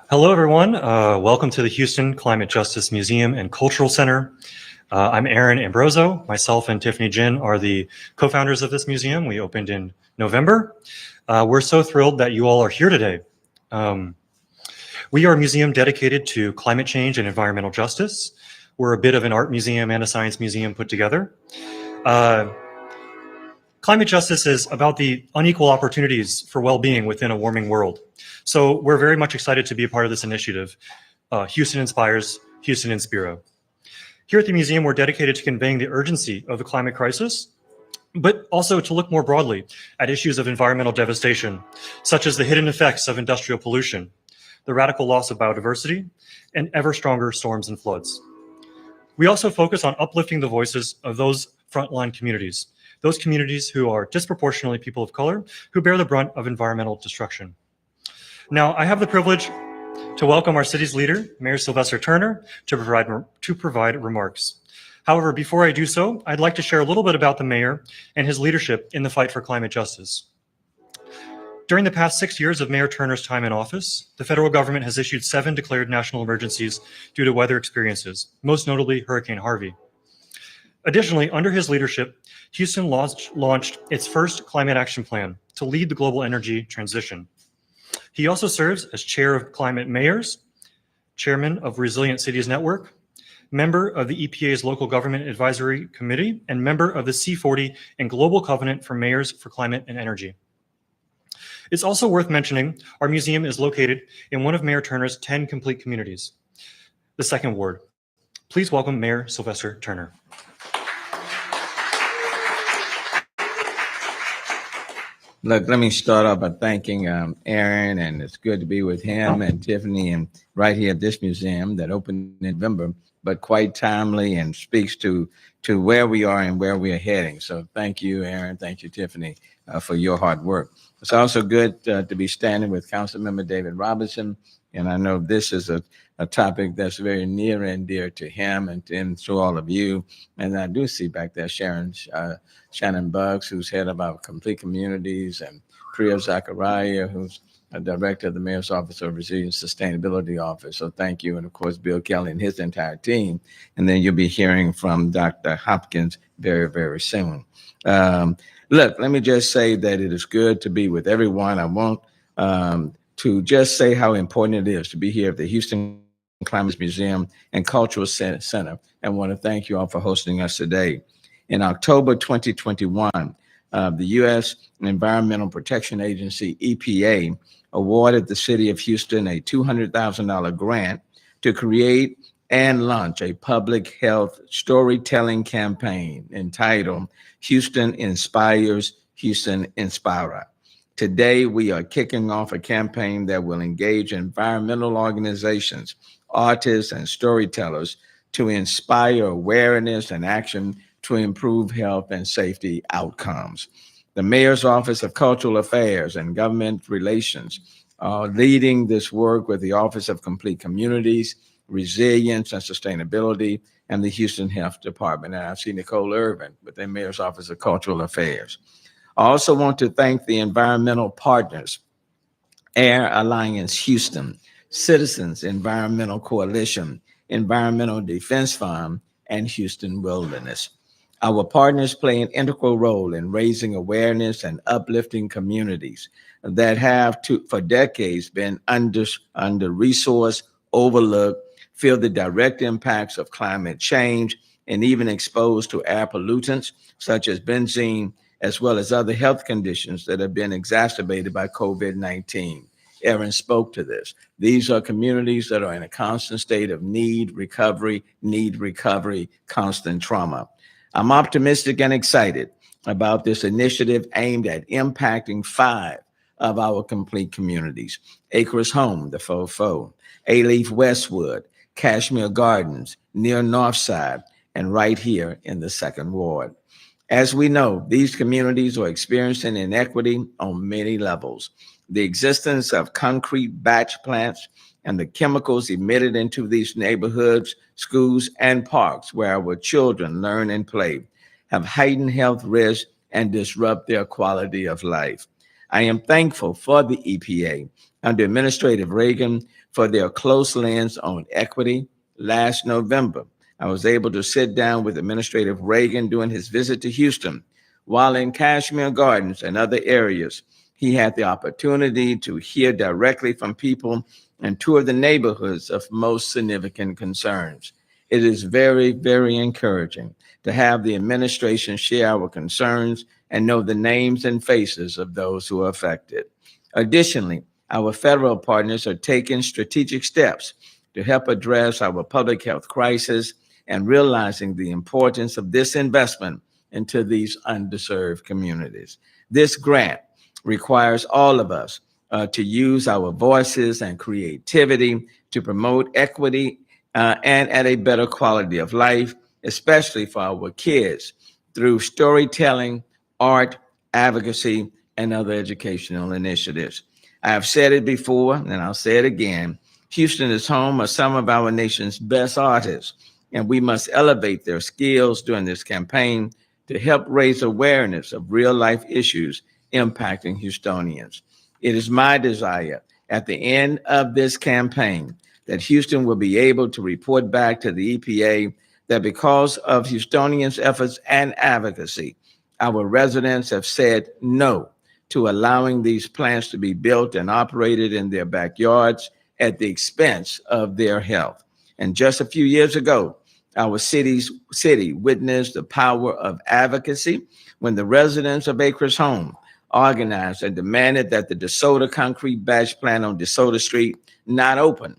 Hello, everyone. Welcome to the Houston Climate Justice Museum and Cultural Center. I'm Aaron Ambroso. Myself and Tiffany Jin are the co-founders of this museum. We opened in November. We're so thrilled that you all are here today. We are a museum dedicated to climate change and environmental justice. We're a bit of an art museum and a science museum put together. Climate justice is about the unequal opportunities for well-being within a warming world. So we're very much excited to be a part of this initiative. Houston Inspires, Houston Inspira. Here at the museum, we're dedicated to conveying the urgency of the climate crisis, but also to look more broadly at issues of environmental devastation, such as the hidden effects of industrial pollution, the radical loss of biodiversity, and ever stronger storms and floods. We also focus on uplifting the voices of those frontline communities, those communities who are disproportionately people of color, who bear the brunt of environmental destruction. Now, I have the privilege to welcome our city's leader, Mayor Sylvester Turner, to provide remarks. However, before I do so, I'd like to share a little bit about the mayor and his leadership in the fight for climate justice. During the past 6 years of Mayor Turner's time in office, the federal government has issued 7 declared national emergencies due to weather experiences, most notably Hurricane Harvey. Additionally, under his leadership, Houston launched its first climate action plan to lead the global energy transition. He also serves as chair of Climate Mayors, chairman of Resilient Cities Network, member of the EPA's Local Government Advisory Committee, and member of the C40 and Global Covenant for Mayors for Climate and Energy. It's also worth mentioning our museum is located in one of Mayor Turner's 10 complete communities, the Second Ward. Please welcome Mayor Sylvester Turner. Look, let me start off by thanking Aaron, and it's good to be with him and Tiffany, and right here at this museum that opened in November, but quite timely and speaks to where we are and where we are heading. So thank you, Aaron. Thank you, Tiffany, for your hard work. It's also good to be standing with Councilmember David Robinson, and I know this is a topic that's very near and dear to him and to all of you. And I do see back there Shannon Buggs, who's head of our Complete Communities, and Priya Zachariah, who's a director of the Mayor's Office of Resilience Sustainability Office. So thank you. And of course, Bill Kelly and his entire team. And then you'll be hearing from Dr. Hopkins very, very soon. Look, let me just say that it is good to be with everyone. I want to just say how important it is to be here at the Houston Climate Museum and Cultural Center. And want to thank you all for hosting us today. In October 2021, the U.S. Environmental Protection Agency, EPA, awarded the city of Houston a $200,000 grant to create and launch a public health storytelling campaign entitled Houston Inspires, Houston Inspira. Today, we are kicking off a campaign that will engage environmental organizations, artists, and storytellers to inspire awareness and action to improve health and safety outcomes. The Mayor's Office of Cultural Affairs and Government Relations are leading this work with the Office of Complete Communities, Resilience and Sustainability, and the Houston Health Department. And I see Nicole Irvin with the Mayor's Office of Cultural Affairs. I also want to thank the environmental partners, Air Alliance Houston, Citizens Environmental Coalition, Environmental Defense Fund, and Houston Wilderness. Our partners play an integral role in raising awareness and uplifting communities that have for decades been under-resourced, overlooked, feel the direct impacts of climate change, and even exposed to air pollutants such as benzene, as well as other health conditions that have been exacerbated by COVID-19. Aaron spoke to this. These are communities that are in a constant state of need recovery, constant trauma. I'm optimistic and excited about this initiative aimed at impacting 5 of our complete communities: Acres Home, the Fofo, A-Leaf Westwood, Cashmere Gardens, near Northside, and right here in the Second Ward. As we know, these communities are experiencing inequity on many levels. The existence of concrete batch plants and the chemicals emitted into these neighborhoods, schools, and parks where our children learn and play have heightened health risks and disrupt their quality of life. I am thankful for the EPA under Administrator Reagan for their close lens on equity. Last November, I was able to sit down with Administrator Reagan during his visit to Houston. While in Cashmere Gardens and other areas, He had the opportunity to hear directly from people and tour the neighborhoods of most significant concerns. It is very, very encouraging to have the administration share our concerns and know the names and faces of those who are affected. Additionally, our federal partners are taking strategic steps to help address our public health crisis and realizing the importance of this investment into these underserved communities. This grant requires all of us to use our voices and creativity to promote equity and at a better quality of life, especially for our kids, through storytelling, art, advocacy, and other educational initiatives. I have said it before, and I'll say it again. Houston is home of some of our nation's best artists, and we must elevate their skills during this campaign to help raise awareness of real-life issues impacting Houstonians. It is my desire at the end of this campaign that Houston will be able to report back to the EPA that because of Houstonians' efforts and advocacy, our residents have said no to allowing these plants to be built and operated in their backyards at the expense of their health. And just a few years ago, our city witnessed the power of advocacy when the residents of Acres Home organized and demanded that the DeSoto concrete batch plant on DeSoto Street not open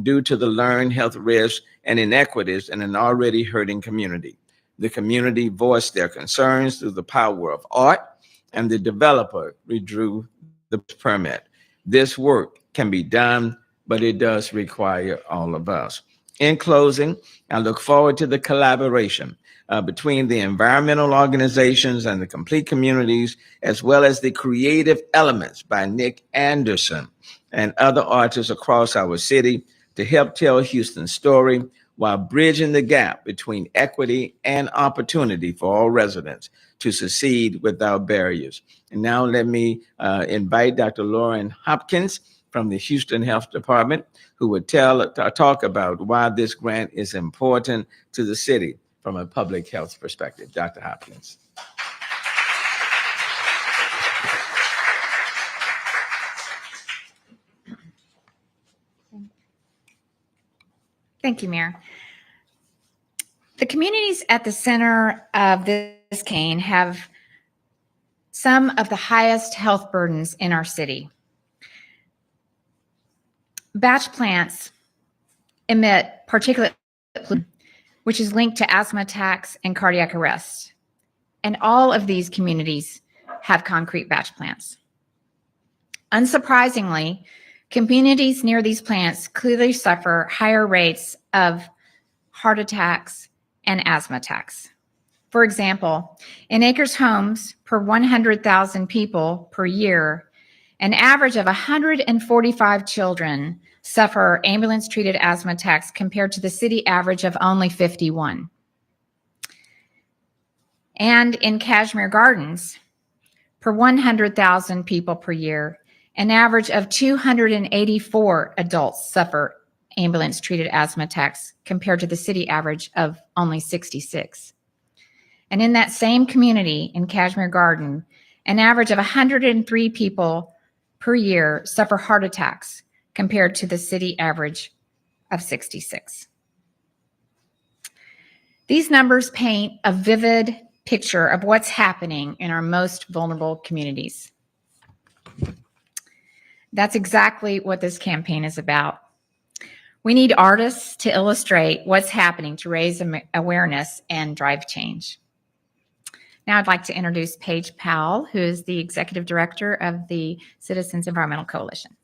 due to the learned health risks and inequities in an already hurting community. The community voiced their concerns through the power of art, and the developer withdrew the permit. This work can be done, but it does require all of us. In closing, I look forward to the collaboration between the environmental organizations and the complete communities, as well as the creative elements by Nick Anderson and other artists across our city to help tell Houston's story while bridging the gap between equity and opportunity for all residents to succeed without barriers. And now let me invite Dr. Lauren Hopkins from the Houston Health Department, who would talk about why this grant is important to the city from a public health perspective. Dr. Hopkins. Thank you, Mayor. The communities at the center of this cane have some of the highest health burdens in our city. Batch plants emit particulate pollution, which is linked to asthma attacks and cardiac arrest. And all of these communities have concrete batch plants. Unsurprisingly, communities near these plants clearly suffer higher rates of heart attacks and asthma attacks. For example, in Acres Homes, per 100,000 people per year, an average of 145 children suffer ambulance-treated asthma attacks compared to the city average of only 51. And in Cashmere Gardens, per 100,000 people per year, an average of 284 adults suffer ambulance-treated asthma attacks compared to the city average of only 66. And in that same community in Cashmere Garden, an average of 103 people per year suffer heart attacks compared to the city average of 66. These numbers paint a vivid picture of what's happening in our most vulnerable communities. That's exactly what this campaign is about. We need artists to illustrate what's happening to raise awareness and drive change. Now I'd like to introduce Paige Powell, who is the Executive Director of the Citizens Environmental Coalition.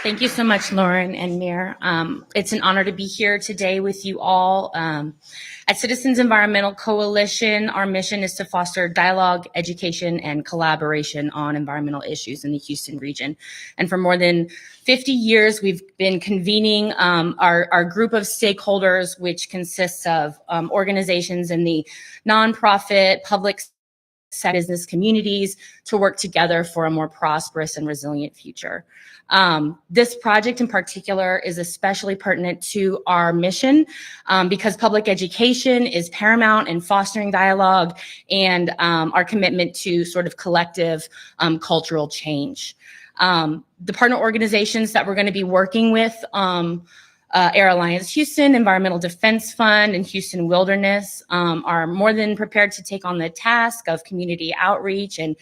Thank you so much, Lauren and Mayor. It's an honor to be here today with you all. At Citizens Environmental Coalition, our mission is to foster dialogue, education, and collaboration on environmental issues in the Houston region. And for more than 50 years, we've been convening our group of stakeholders, which consists of organizations in the nonprofit, public business communities to work together for a more prosperous and resilient future. This project in particular is especially pertinent to our mission because public education is paramount in fostering dialogue and our commitment to sort of collective cultural change. The partner organizations that we're going to be working with, Air Alliance Houston, Environmental Defense Fund, and Houston Wilderness are more than prepared to take on the task of community outreach and,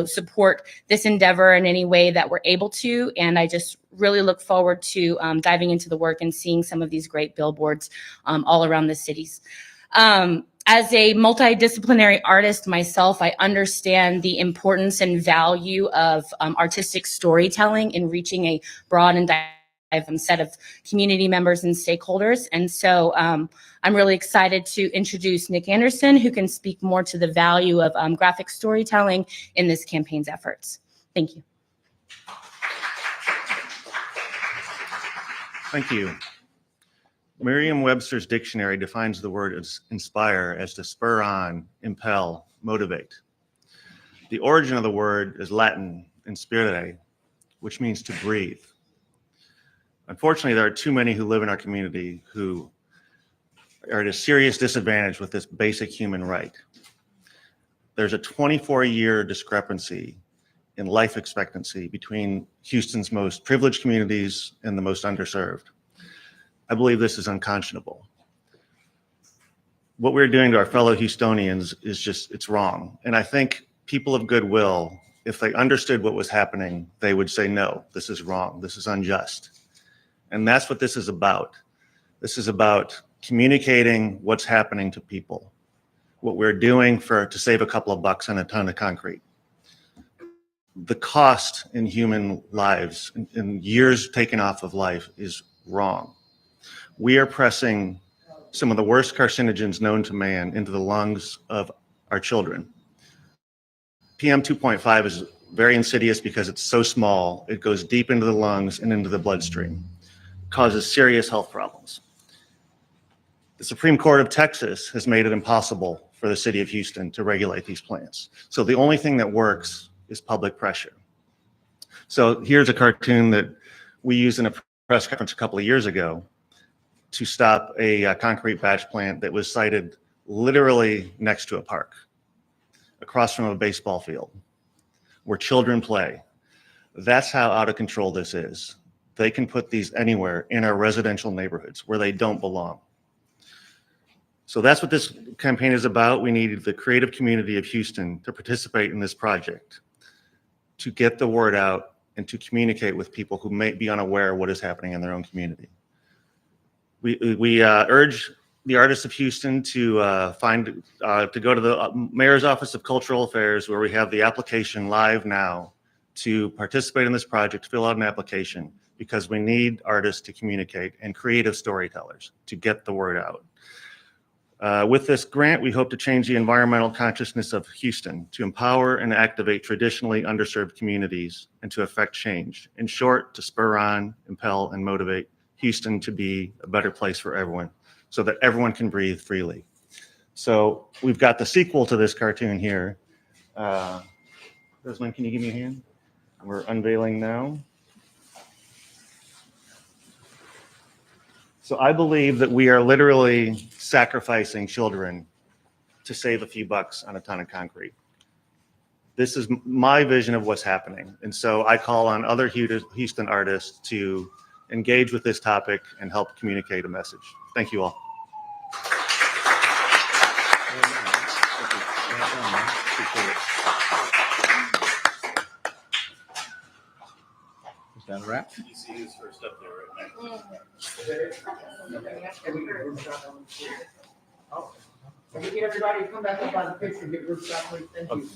support this endeavor in any way that we're able to. And I just really look forward to diving into the work and seeing some of these great billboards all around the cities. As a multidisciplinary artist myself, I understand the importance and value of artistic storytelling in reaching a broad and diverse set of community members and stakeholders. And so I'm really excited to introduce Nick Anderson, who can speak more to the value of graphic storytelling in this campaign's efforts. Thank you. Thank you. Merriam-Webster's dictionary defines the word as inspire as to spur on, impel, motivate. The origin of the word is Latin, inspirare, which means to breathe. Unfortunately, there are too many who live in our community who are at a serious disadvantage with this basic human right. There's a 24-year discrepancy in life expectancy between Houston's most privileged communities and the most underserved. I believe this is unconscionable. What we're doing to our fellow Houstonians is just, it's wrong. And I think people of goodwill, if they understood what was happening, they would say, no, this is wrong, this is unjust. And that's what this is about. This is about communicating what's happening to people, what we're doing to save a couple of bucks on a ton of concrete. The cost in human lives, in years taken off of life, is wrong. We are pressing some of the worst carcinogens known to man into the lungs of our children. PM 2.5 is very insidious because it's so small, it goes deep into the lungs and into the bloodstream. Causes serious health problems. The Supreme Court of Texas has made it impossible for the city of Houston to regulate these plants. So the only thing that works is public pressure. So here's a cartoon that we used in a press conference a couple of years ago to stop a concrete batch plant that was sited literally next to a park, across from a baseball field, where children play. That's how out of control this is. They can put these anywhere in our residential neighborhoods where they don't belong. So that's what this campaign is about. We need the creative community of Houston to participate in this project, to get the word out and to communicate with people who may be unaware of what is happening in their own community. We urge the artists of Houston to go to the Mayor's Office of Cultural Affairs, where we have the application live now, to participate in this project, fill out an application, because we need artists to communicate and creative storytellers to get the word out. With this grant, we hope to change the environmental consciousness of Houston, to empower and activate traditionally underserved communities, and to affect change. In short, to spur on, impel, and motivate Houston to be a better place for everyone, so that everyone can breathe freely. So we've got the sequel to this cartoon here. Desmond, can you give me a hand? We're unveiling now. So I believe that we are literally sacrificing children to save a few bucks on a ton of concrete. This is my vision of what's happening. And so I call on other Houston artists to engage with this topic and help communicate a message. Thank you all. Is that a wrap? ECU is first up there, right? Can we get everybody to come back up on the picture and get roofed up, please? Thank you.